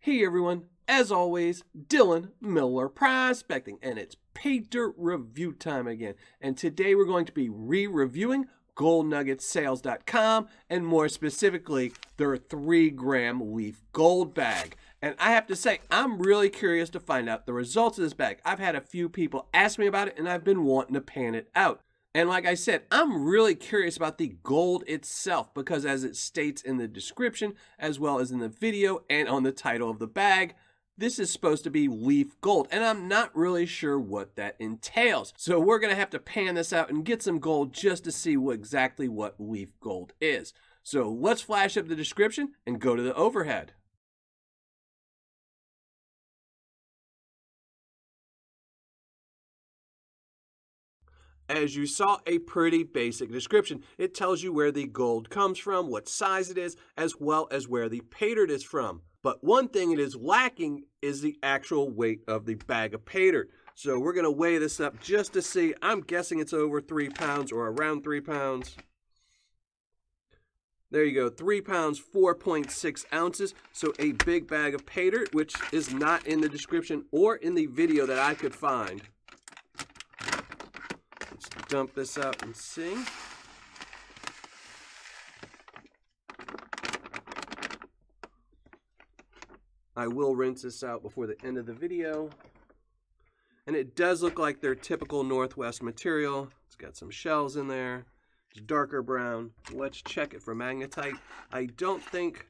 Hey everyone, as always, Dylan Miller Prospecting, and it's Paydirt review time again. And today we're going to be re-reviewing GoldNuggetSales.com, and more specifically, their 3-gram leaf gold bag. And I have to say, I'm really curious to find out the results of this bag. I've had a few people ask me about it, and I've been wanting to pan it out. And like I said, I'm really curious about the gold itself because as it states in the description, as well as in the video and on the title of the bag, this is supposed to be leaf gold, and I'm not really sure what that entails. So we're going to have to pan this out and get some gold just to see exactly what leaf gold is. So let's flash up the description and go to the overhead. As you saw, a pretty basic description. It tells you where the gold comes from, what size it is, as well as where the Paydirt is from. But one thing it is lacking is the actual weight of the bag of Paydirt. So we're going to weigh this up just to see. I'm guessing it's over 3 pounds or around 3 pounds. There you go, 3 pounds, 4.6 ounces. So a big bag of Paydirt, which is not in the description or in the video that I could find. Let's dump this out and see. I will rinse this out before the end of the video. And it does look like their typical Northwest material. It's got some shells in there. It's darker brown. Let's check it for magnetite. I don't think,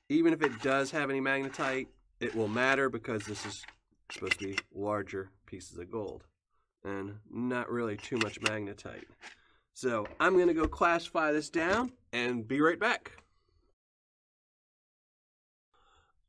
even if it does have any magnetite, it will matter because this is supposed to be larger pieces of gold and not really too much magnetite. So I'm going to go classify this down and be right back.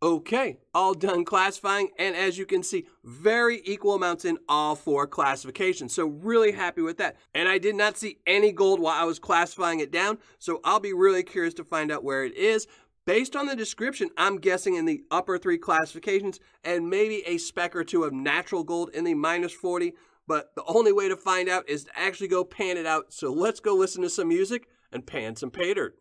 Okay, all done classifying, and as you can see, very equal amounts in all 4 classifications, so really happy with that. And I did not see any gold while I was classifying it down, so I'll be really curious to find out where it is. Based on the description, I'm guessing in the upper 3 classifications, and maybe a speck or 2 of natural gold in the -40, but the only way to find out is to actually go pan it out, so let's go listen to some music and pan some Paydirt.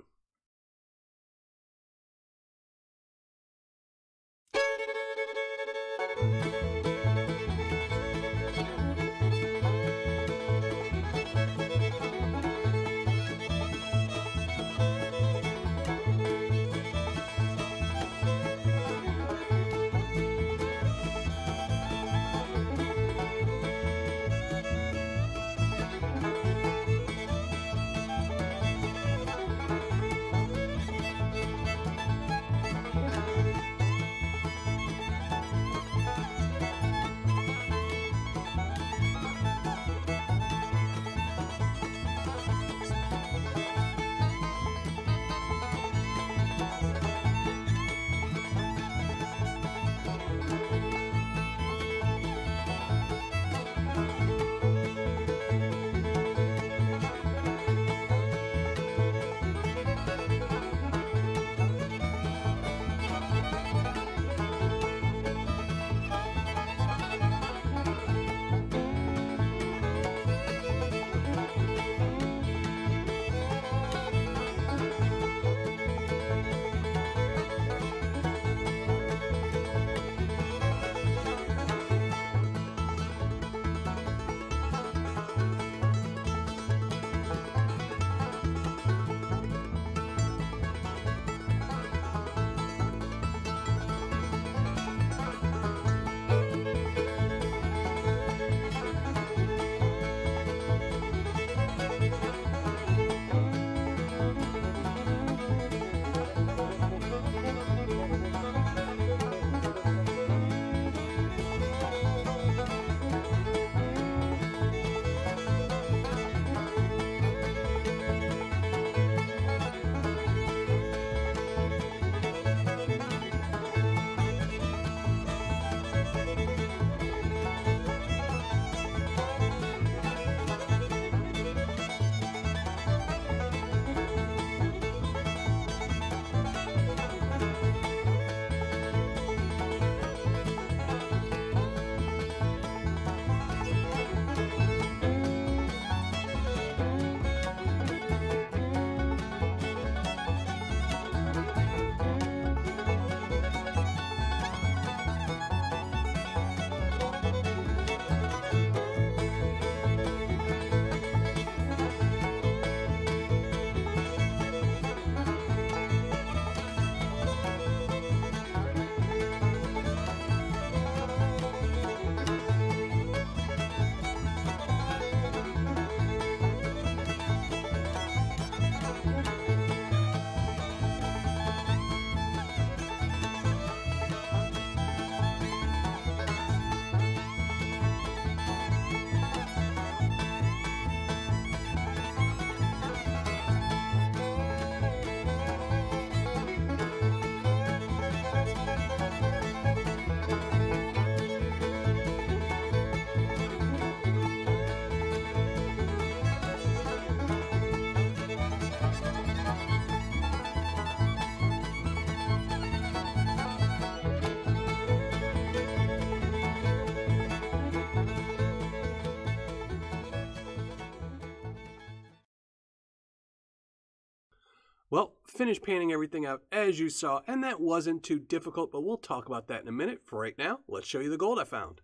Well, finished painting everything out as you saw, and that wasn't too difficult, but we'll talk about that in a minute. For right now, let's show you the gold I found.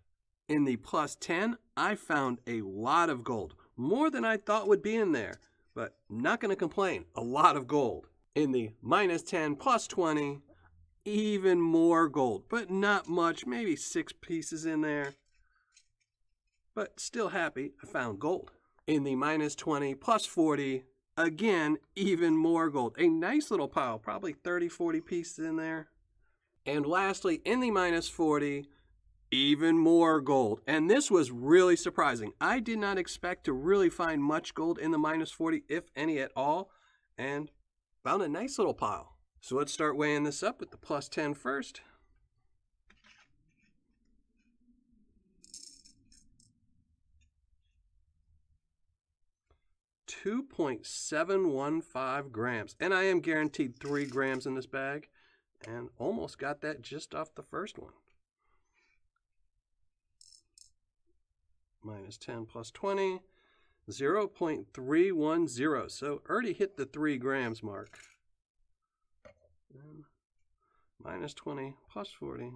In the plus 10, I found a lot of gold, more than I thought would be in there, but not going to complain, a lot of gold. In the minus 10, plus 20, even more gold, but not much, maybe 6 pieces in there, but still happy I found gold. In the minus 20, plus 40, again, even more gold. A nice little pile, probably 30, 40 pieces in there. And lastly, in the minus 40, even more gold. And this was really surprising. I did not expect to really find much gold in the minus 40, if any at all, and found a nice little pile. So let's start weighing this up with the plus 10 first. .715 grams, and I am guaranteed 3 grams in this bag, and almost got that just off the first one. Minus 10 plus 20, 0.310, so already hit the 3 grams mark. And minus 20 plus 40,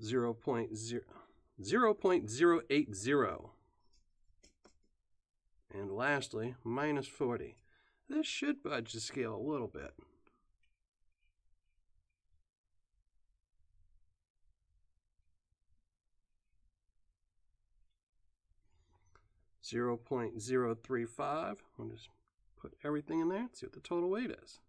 0.080. And lastly, minus 40. This should budge the scale a little bit. .035. I'll just put everything in there and see what the total weight is.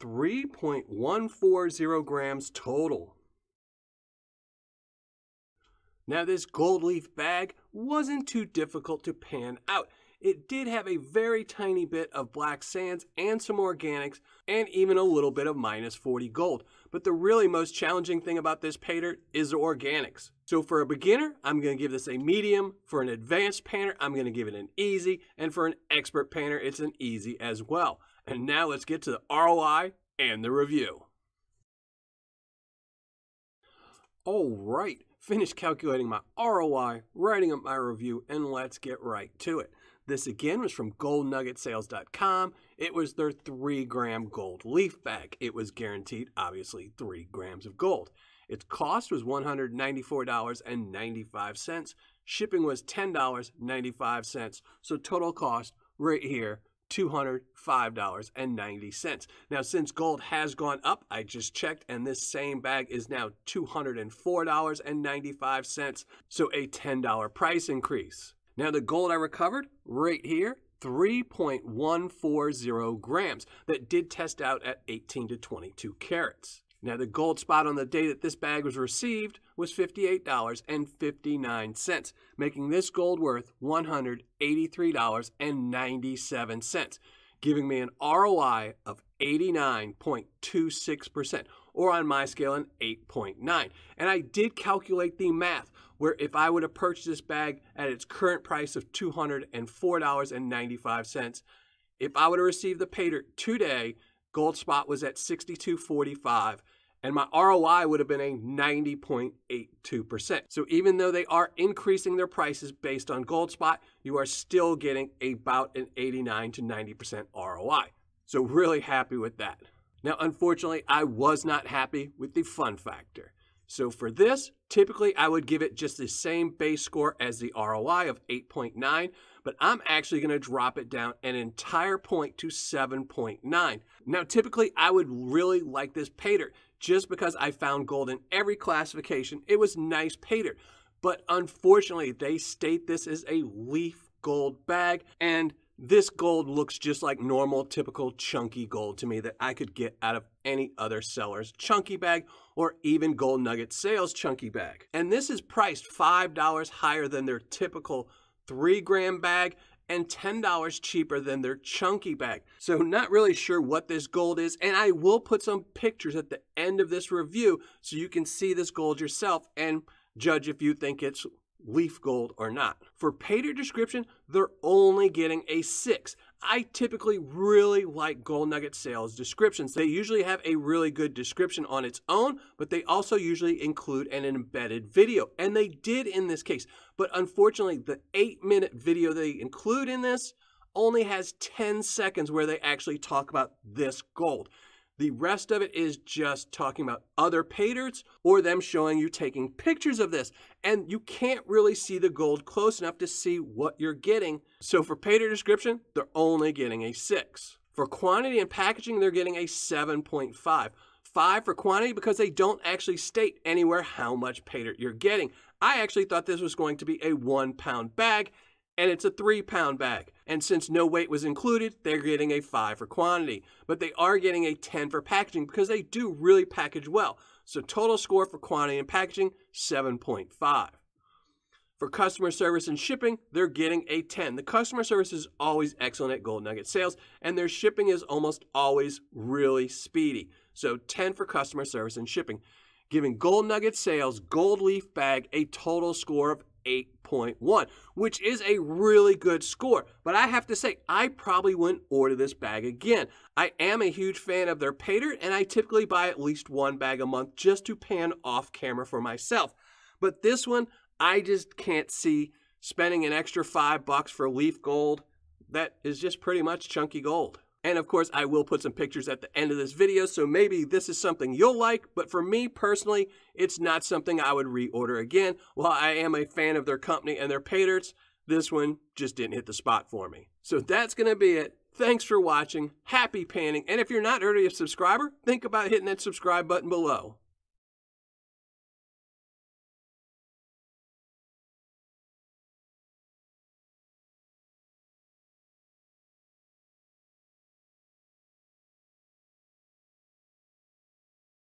.140 grams total. Now this gold leaf bag wasn't too difficult to pan out. It did have a very tiny bit of black sands and some organics and even a little bit of minus 40 gold. But the really most challenging thing about this Paydirt is the organics. So for a beginner, I'm going to give this a medium. For an advanced painter, I'm going to give it an easy. And for an expert painter, it's an easy as well. And now let's get to the ROI and the review. All right, finished calculating my ROI, writing up my review, and let's get right to it. This again was from GoldNuggetSales.com. It was their 3-gram gold leaf bag. It was guaranteed, obviously, 3 grams of gold. Its cost was $194.95. Shipping was $10.95. So total cost right here, $205.90. Now, since gold has gone up, I just checked, and this same bag is now $204.95. So a $10 price increase. Now, the gold I recovered right here, 3.140 grams. That did test out at 18 to 22 carats. Now, the gold spot on the day that this bag was received was $58.59, making this gold worth $183.97, giving me an ROI of 89.26%, or on my scale, an 8.9. And I did calculate the math, where if I would have purchased this bag at its current price of $204.95, if I would have received the Paydirt today, gold spot was at $62.45, and my ROI would have been a 90.82%. So even though they are increasing their prices based on gold spot, you are still getting about an 89 to 90% ROI. So really happy with that. Now, unfortunately, I was not happy with the fun factor. So for this, typically I would give it just the same base score as the ROI of 8.9, but I'm actually going to drop it down an entire point to 7.9. Now, typically I would really like this Paydirt just because I found gold in every classification. It was nice Paydirt, but unfortunately they state this is a leaf gold bag, and this gold looks just like normal, typical chunky gold to me that I could get out of any other seller's chunky bag or even GoldNuggetSales chunky bag. And this is priced $5 higher than their typical 3-gram bag and $10 cheaper than their chunky bag. So not really sure what this gold is, and I will put some pictures at the end of this review so you can see this gold yourself and judge if you think it's leaf gold or not. For Paydirt description, they're only getting a 6. I typically really like GoldNuggetSales descriptions. They usually have a really good description on its own, but they also usually include an embedded video, and they did in this case. But unfortunately, the 8-minute video they include in this only has 10 seconds where they actually talk about this gold. The rest of it is just talking about other Paydirts or them showing you taking pictures of this. And you can't really see the gold close enough to see what you're getting. So for Paydirt description, they're only getting a 6. For quantity and packaging, they're getting a 7.5. 5 for quantity because they don't actually state anywhere how much Paydirt you're getting. I actually thought this was going to be a 1-pound bag, and it's a 3-pound bag. And since no weight was included, they're getting a 5 for quantity. But they are getting a 10 for packaging because they do really package well. So total score for quantity and packaging, 7.5. For customer service and shipping, they're getting a 10. The customer service is always excellent at GoldNuggetSales, and their shipping is almost always really speedy. So 10 for customer service and shipping, giving GoldNuggetSales Gold Leaf Bag a total score of 8.1, which is a really good score. But I have to say, I probably wouldn't order this bag again. I am a huge fan of their Paydirt, and I typically buy at least 1 bag a month just to pan off camera for myself. But this one, I just can't see spending an extra $5 for leaf gold. That is just pretty much chunky gold. And of course, I will put some pictures at the end of this video, so maybe this is something you'll like, but for me personally, it's not something I would reorder again. While I am a fan of their company and their Paydirts, this one just didn't hit the spot for me. So that's going to be it. Thanks for watching. Happy panning. And if you're not already a subscriber, think about hitting that subscribe button below.